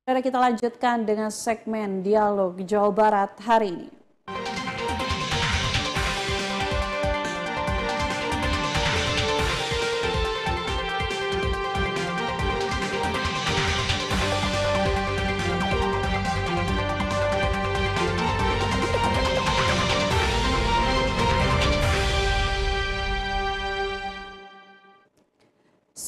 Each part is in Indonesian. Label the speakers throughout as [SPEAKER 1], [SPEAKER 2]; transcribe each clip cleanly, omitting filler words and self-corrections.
[SPEAKER 1] Mari kita lanjutkan dengan segmen Dialog Jawa Barat hari ini.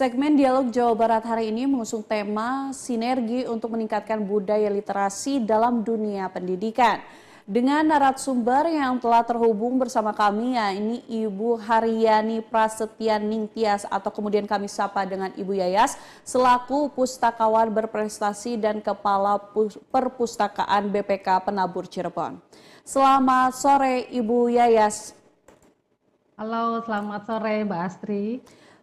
[SPEAKER 1] Segmen Dialog Jawa Barat hari ini mengusung tema sinergi untuk meningkatkan budaya literasi dalam dunia pendidikan. Dengan narasumber yang telah terhubung bersama kami, ya ini Ibu Haryani Prasetya Ningtyas atau kemudian kami sapa dengan Ibu Yayas selaku pustakawan berprestasi dan Kepala Perpustakaan BPK Penabur Cirebon. Selamat sore Ibu Yayas.
[SPEAKER 2] Halo, selamat sore Mbak Astri.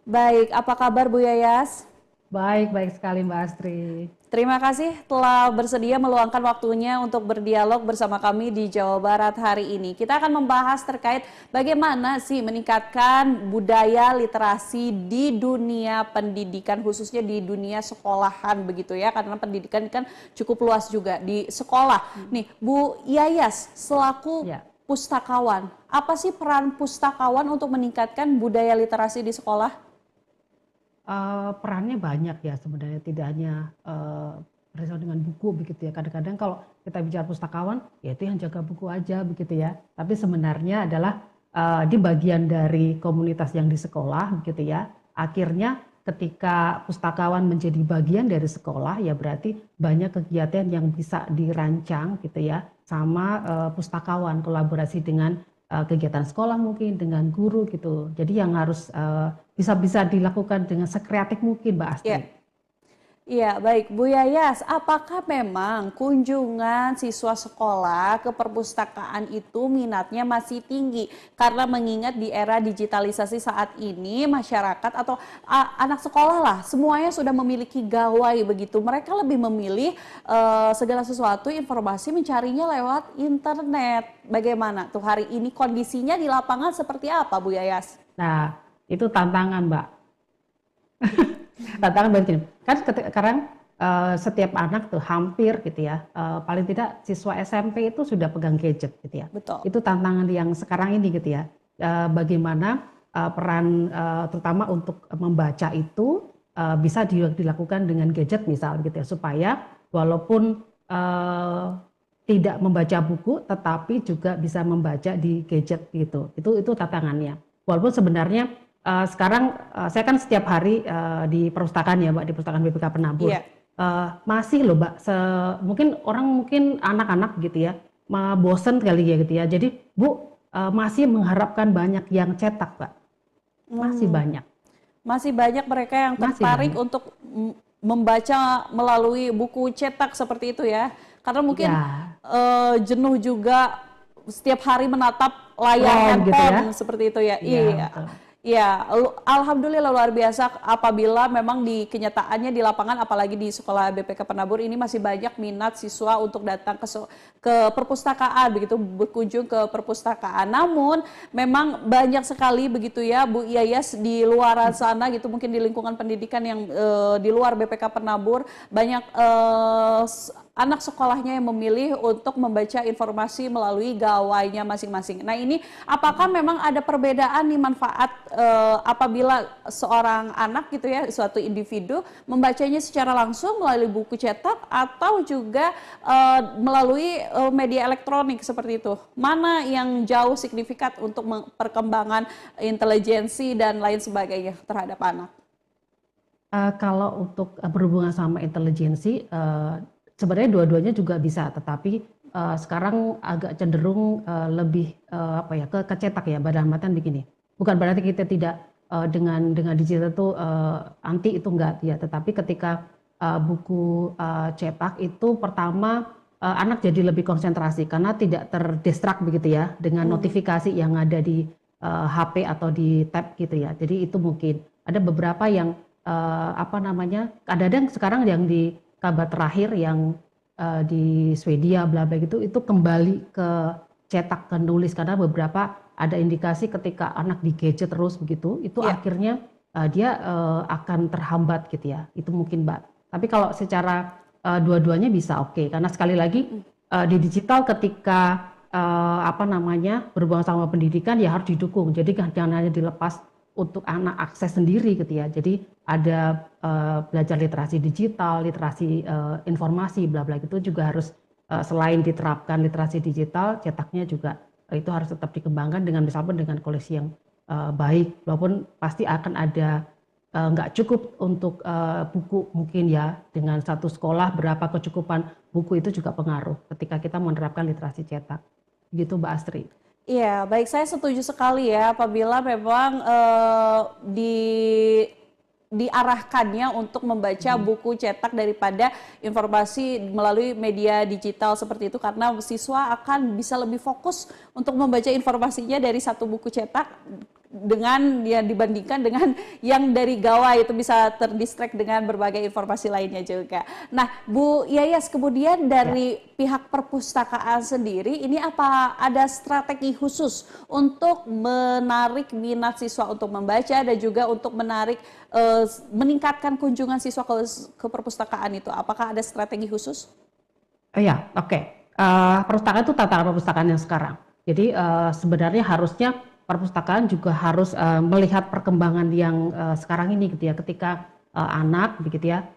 [SPEAKER 1] Baik, apa kabar Bu Yayas?
[SPEAKER 2] Baik sekali Mbak Astri.
[SPEAKER 1] Terima kasih telah bersedia meluangkan waktunya untuk berdialog bersama kami di Jawa Barat hari ini. Kita akan membahas terkait bagaimana sih meningkatkan budaya literasi di dunia pendidikan, khususnya di dunia sekolahan begitu ya, karena pendidikan kan cukup luas juga di sekolah. Nih, Bu Yayas selaku pustakawan, apa sih peran pustakawan untuk meningkatkan budaya literasi di sekolah?
[SPEAKER 2] Perannya banyak ya sebenarnya, tidak hanya berkaitan dengan buku begitu ya. Kadang-kadang kalau kita bicara pustakawan, ya itu yang jaga buku aja begitu ya. Tapi sebenarnya adalah di bagian dari komunitas yang di sekolah begitu ya. Akhirnya ketika pustakawan menjadi bagian dari sekolah, ya berarti banyak kegiatan yang bisa dirancang gitu ya sama pustakawan, kolaborasi dengan kegiatan sekolah mungkin dengan guru gitu. Jadi yang harus bisa dilakukan dengan sekreatif mungkin Mbak Astri.
[SPEAKER 1] Iya, baik Bu Yayas, apakah memang kunjungan siswa sekolah ke perpustakaan itu minatnya masih tinggi? Karena mengingat di era digitalisasi saat ini masyarakat atau anak sekolah lah semuanya sudah memiliki gawai begitu. Mereka lebih memilih segala sesuatu informasi mencarinya lewat internet. Bagaimana tuh hari ini kondisinya di lapangan seperti apa Bu Yayas?
[SPEAKER 2] Nah, itu tantangan Mbak. Tantangan begini, kan sekarang setiap anak tuh hampir gitu ya, paling tidak siswa SMP itu sudah pegang gadget gitu ya.
[SPEAKER 1] Betul.
[SPEAKER 2] Itu tantangan yang sekarang ini gitu ya. Bagaimana peran terutama untuk membaca itu bisa dilakukan dengan gadget misal gitu ya, supaya walaupun tidak membaca buku tetapi juga bisa membaca di gadget gitu. Itu tantangannya. Walaupun sebenarnya sekarang saya kan setiap hari di perpustakaan ya Mbak, di perpustakaan BPK Penabur. Masih loh Mbak, mungkin anak-anak gitu ya, bosen kali ya gitu ya. Jadi Bu masih mengharapkan banyak yang cetak Mbak. Masih banyak.
[SPEAKER 1] Masih banyak mereka yang tertarik untuk membaca melalui buku cetak seperti itu ya. Karena mungkin jenuh juga setiap hari menatap layar handphone gitu ya? Seperti itu ya. Iya. Ya, alhamdulillah luar biasa apabila memang di kenyataannya di lapangan apalagi di sekolah BPK Penabur ini masih banyak minat siswa untuk datang ke perpustakaan begitu, berkunjung ke perpustakaan. Namun memang banyak sekali begitu ya Bu Yayas di luar sana gitu, mungkin di lingkungan pendidikan yang di luar BPK Penabur banyak anak sekolahnya yang memilih untuk membaca informasi melalui gawainya masing-masing. Nah ini apakah memang ada perbedaan nih manfaat apabila seorang anak gitu ya, suatu individu membacanya secara langsung melalui buku cetak atau juga melalui media elektronik seperti itu? Mana yang jauh signifikan untuk perkembangan intelijensi dan lain sebagainya terhadap anak?
[SPEAKER 2] Kalau untuk berhubungan sama intelijensi, sebenarnya dua-duanya juga bisa, tetapi sekarang agak cenderung lebih ke cetak ya, dalam begini. Bukan berarti kita tidak dengan digital itu anti itu enggak ya, tetapi ketika buku cetak itu pertama anak jadi lebih konsentrasi karena tidak terdistrak begitu ya dengan notifikasi yang ada di HP atau di tab gitu ya. Jadi itu mungkin ada beberapa yang kadang-kadang sekarang yang di kabar terakhir yang di Swedia bla bla gitu itu kembali ke cetak, ke nulis karena beberapa ada indikasi ketika anak di gadget terus begitu itu akhirnya dia akan terhambat gitu ya. Itu mungkin Mbak. Tapi kalau secara dua-duanya bisa oke. Karena sekali lagi di digital ketika berhubungan sama pendidikan ya harus didukung. Jadi jangan hanya dilepas untuk anak akses sendiri gitu ya. Jadi ada belajar literasi digital, literasi informasi, bla bla itu juga harus selain diterapkan literasi digital, cetaknya juga itu harus tetap dikembangkan misalnya dengan koleksi yang baik. Walaupun pasti akan ada nggak cukup untuk buku mungkin ya, dengan satu sekolah berapa kecukupan buku itu juga pengaruh ketika kita menerapkan literasi cetak. Gitu Mbak Astri.
[SPEAKER 1] Iya, baik, saya setuju sekali ya apabila memang diarahkannya untuk membaca buku cetak daripada informasi melalui media digital seperti itu, karena siswa akan bisa lebih fokus untuk membaca informasinya dari satu buku cetak dengan ya dibandingkan dengan yang dari gawai, itu bisa terdistract dengan berbagai informasi lainnya juga. Nah, Bu Yayas, kemudian dari pihak perpustakaan sendiri ini apa ada strategi khusus untuk menarik minat siswa untuk membaca dan juga untuk menarik meningkatkan kunjungan siswa ke perpustakaan itu? Apakah ada strategi khusus?
[SPEAKER 2] Iya, oke. Perpustakaan itu tatanan perpustakaan yang sekarang. Jadi sebenarnya harusnya perpustakaan juga harus melihat perkembangan yang sekarang ini gitu ya. Ketika anak begitu ya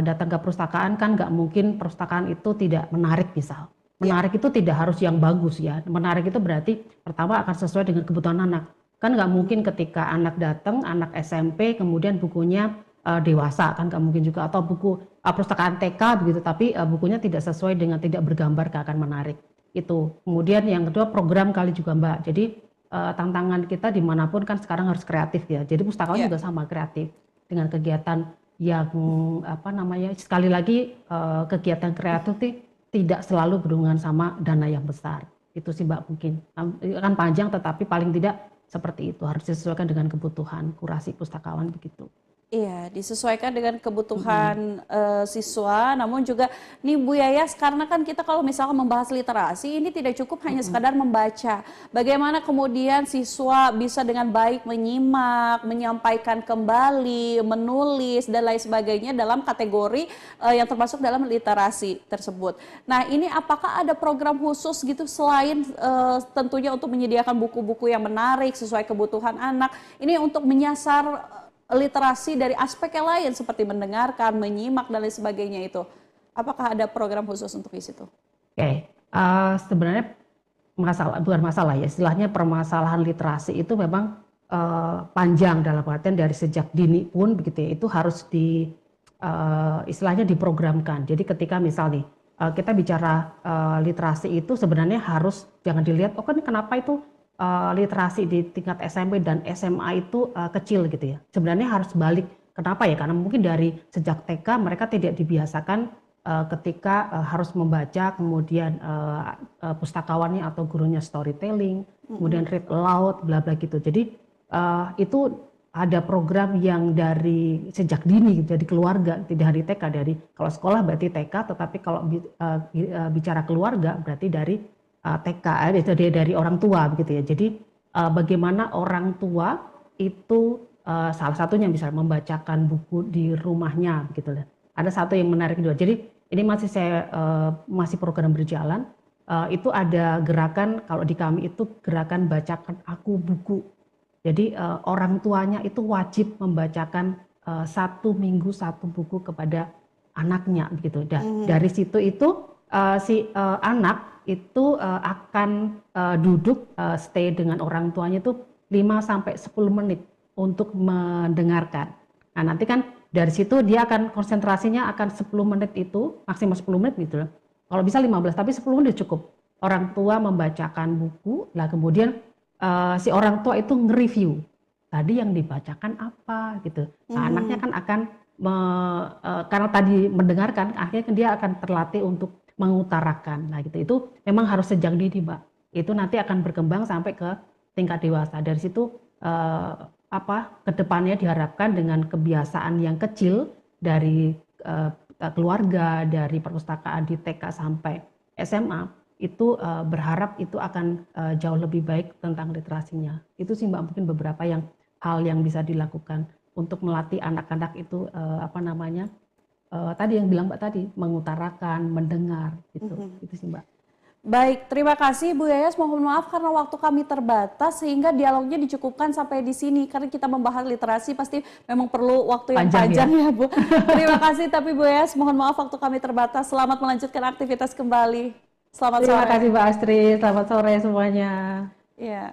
[SPEAKER 2] datang ke perpustakaan, kan nggak mungkin perpustakaan itu tidak menarik misal. Menarik itu tidak harus yang bagus ya. Menarik itu berarti pertama akan sesuai dengan kebutuhan anak. Kan nggak mungkin ketika anak datang, anak SMP kemudian bukunya dewasa, kan nggak mungkin juga, atau buku perpustakaan TK begitu tapi bukunya tidak sesuai dengan, tidak bergambar, nggak akan menarik. Itu. Kemudian yang kedua program kali juga Mbak. Jadi tantangan kita dimanapun kan sekarang harus kreatif ya. Jadi pustakawan juga sama kreatif dengan kegiatan yang sekali lagi kegiatan kreatif tidak selalu berhubungan sama dana yang besar. Itu sih Mbak, mungkin kan panjang tetapi paling tidak seperti itu, harus disesuaikan dengan kebutuhan kurasi pustakawan begitu.
[SPEAKER 1] Iya, disesuaikan dengan kebutuhan siswa, namun juga nih Bu Yayas, karena kan kita kalau misalnya membahas literasi ini tidak cukup hanya sekadar membaca. Bagaimana kemudian siswa bisa dengan baik menyimak, menyampaikan kembali, menulis dan lain sebagainya dalam kategori yang termasuk dalam literasi tersebut. Nah, ini apakah ada program khusus gitu selain tentunya untuk menyediakan buku-buku yang menarik sesuai kebutuhan anak, ini untuk menyasar literasi dari aspek yang lain seperti mendengarkan, menyimak dan lain sebagainya itu. Apakah ada program khusus untuk di situ?
[SPEAKER 2] Oke, sebenarnya bukan masalah ya, istilahnya permasalahan literasi itu memang panjang dalam artian dari sejak dini pun begitu ya, itu harus istilahnya diprogramkan. Jadi ketika misal nih kita bicara literasi itu sebenarnya harus jangan dilihat, oh kan kenapa itu literasi di tingkat SMP dan SMA itu kecil gitu ya. Sebenarnya harus balik. Kenapa ya? Karena mungkin dari sejak TK mereka tidak dibiasakan ketika harus membaca, kemudian pustakawannya atau gurunya storytelling, kemudian read aloud, bla bla gitu. Jadi itu ada program yang dari sejak dini, jadi keluarga, tidak dari TK, dari kalau sekolah berarti TK, tetapi kalau bicara keluarga berarti dari TK, itu dari orang tua begitu ya. Jadi bagaimana orang tua itu salah satunya bisa membacakan buku di rumahnya begitu lah. Ada satu yang menarik juga. Jadi ini masih program berjalan. Itu ada gerakan, kalau di kami itu gerakan bacakan aku buku. Jadi orang tuanya itu wajib membacakan 1 minggu 1 buku kepada anaknya begitu. Dari situ itu si anak itu akan duduk stay dengan orang tuanya itu 5-10 menit untuk mendengarkan. Nah nanti kan dari situ dia akan konsentrasinya akan 10 menit itu, maksimal 10 menit gitu loh. Kalau bisa 15, tapi 10 menit cukup. Orang tua membacakan buku, lah kemudian si orang tua itu nge-review. Tadi yang dibacakan apa gitu. Nah anaknya kan akan, karena tadi mendengarkan, akhirnya dia akan terlatih untuk mengutarakan. Nah gitu, itu memang harus sejak dini Mbak. Itu nanti akan berkembang sampai ke tingkat dewasa. Dari situ kedepannya diharapkan dengan kebiasaan yang kecil dari keluarga, dari perpustakaan di TK sampai SMA, itu berharap itu akan jauh lebih baik tentang literasinya. Itu sih Mbak, mungkin beberapa hal yang bisa dilakukan untuk melatih anak-anak itu tadi yang bilang Mbak tadi, mengutarakan, mendengar, gitu. Itu sih Mbak.
[SPEAKER 1] Baik, terima kasih Bu Yayas. Mohon maaf karena waktu kami terbatas sehingga dialognya dicukupkan sampai di sini. Karena kita membahas literasi pasti memang perlu waktu yang panjang ya Bu. Terima kasih tapi Bu Yayas, mohon maaf waktu kami terbatas. Selamat melanjutkan aktivitas kembali. Selamat sore.
[SPEAKER 2] Terima kasih Mbak Astrid, selamat sore semuanya.
[SPEAKER 1] Iya.